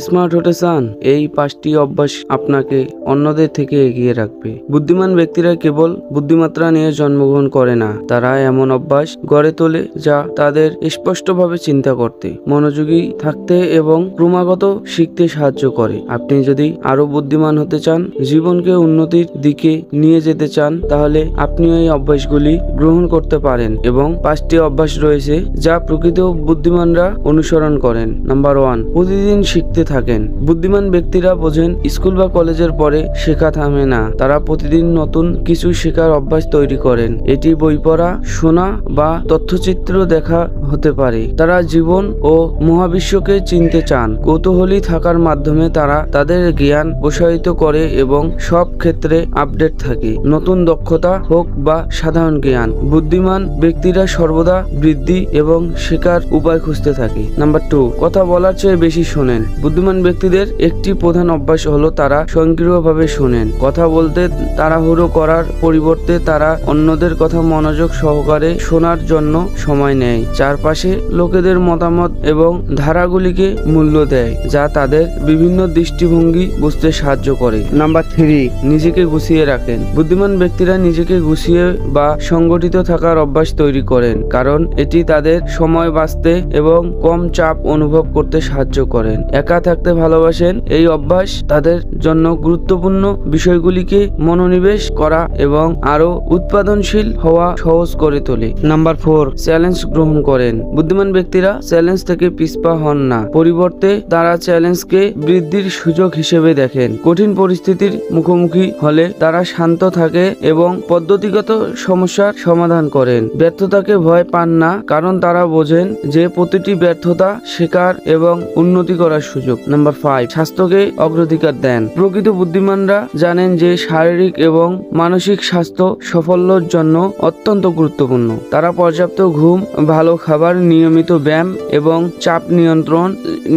Smart হতে চান? এই 5টি অভ্যাস আপনাকে অন্যদের থেকে এগিয়ে রাখবে। বুদ্ধিমান ব্যক্তিরা কেবল বুদ্ধিমাত্রা নিয়ে জন্মগ্রহণ করে না, তারা এমন অভ্যাস গড়ে তোলে যা তাদের স্পষ্টভাবে চিন্তা করতে, মনোযোগী থাকতে এবং ক্রমাগত শিখতে সাহায্য করে। আপনি যদি আরো বুদ্ধিমান হতে চান, জীবনকে উন্নতির দিকে নিয়ে যেতে চান, তাহলে আপনি এই অভ্যাসগুলি গ্রহণ করতে পারেন এবং 5টি অভ্যাস রয়েছে যা প্রকৃত বুদ্ধিমানরা অনুসরণ করেন। নাম্বার 1, প্রতিদিন শিখতে থাকেন। বুদ্ধিমান ব্যক্তিরা বোঝেন স্কুল বা কলেজের পরে শেখা থামে না, তারা প্রতিদিন নতুন কিছু শেখার অভ্যাস তৈরি করেন। এটি বই পড়া, শোনা বা তথ্যচিত্র দেখা হতে পারে। তারা জীবন ও মহাবিশ্বকে চিনতে চান। কৌতূহলী থাকার মাধ্যমে তারা তাদের জ্ঞান প্রসারিত করে এবং সব ক্ষেত্রে আপডেট থাকে, নতুন দক্ষতা হোক বা সাধারণ জ্ঞান। বুদ্ধিমান ব্যক্তিরা সর্বদা বৃদ্ধি এবং শেখার উপায় খুঁজতে থাকে। নাম্বার 2, কথা বলার চেয়ে বেশি শোনেন। বুদ্ধিমান ব্যক্তিদের একটি প্রধান অভ্যাস হলো তারা স্বয়ংক্রিয়ভাবে শোনেন। কথা বলতে তাড়াহুড়ো করার পরিবর্তে তারা অন্যদের কথা মনোযোগ সহকারে শোনার জন্য সময় নেয়, চারপাশে লোকেদের মতামত এবং ধারাগুলিকে মূল্য দেয়, যা তাদের বিভিন্ন দৃষ্টিভঙ্গি বুঝতে সাহায্য করে। নাম্বার 3, নিজেকে গুছিয়ে রাখেন। বুদ্ধিমান ব্যক্তিরা নিজেকে গুছিয়ে বা সংগঠিত থাকার অভ্যাস তৈরি করেন, কারণ এটি তাদের সময় বাঁচতে এবং কম চাপ অনুভব করতে সাহায্য করেন। একা থাকতে ভালোবাসেন। এই অভ্যাস তাদের জন্য গুরুত্বপূর্ণ বিষয়গুলিকে মনোনিবেশ করা এবং আরো উৎপাদনশীল হওয়া সহজ করে তোলে। নাম্বার 4, চ্যালেঞ্জ গ্রহণ করেন। বুদ্ধিমান ব্যক্তিরা চ্যালেঞ্জ থেকে পিছপা হন না, পরিবর্তে তারা চ্যালেঞ্জকে বৃদ্ধির সুযোগ হিসেবে দেখেন। কঠিন পরিস্থিতির মুখোমুখি হলে তারা শান্ত থাকে এবং পদ্ধতিগত সমস্যার সমাধান করেন। ব্যর্থতাকে ভয় পান না, কারণ তারা বোঝেন যে প্রতিটি ব্যর্থতা শেখার এবং উন্নতি করার সুযোগ। নাম্বার 5, স্বাস্থ্যকে অগ্রাধিকার দেন। প্রকৃত বুদ্ধিমানরা জানেন যে শারীরিক এবং মানসিক স্বাস্থ্য সাফল্যের জন্য অত্যন্ত গুরুত্বপূর্ণ। তারা পর্যাপ্ত ঘুম, ভালো খাবার, নিয়মিত ব্যায়াম এবং চাপ নিয়ন্ত্রণ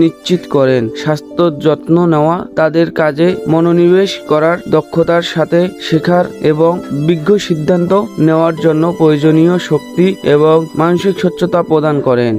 নিশ্চিত করেন। স্বাস্থ্য যত্ন নেওয়া তাদের কাজে মনোনিবেশ করার দক্ষতার সাথে শেখার এবং বিজ্ঞ সিদ্ধান্ত নেওয়ার জন্য প্রয়োজনীয় শক্তি এবং মানসিক স্বচ্ছতা প্রদান করেন।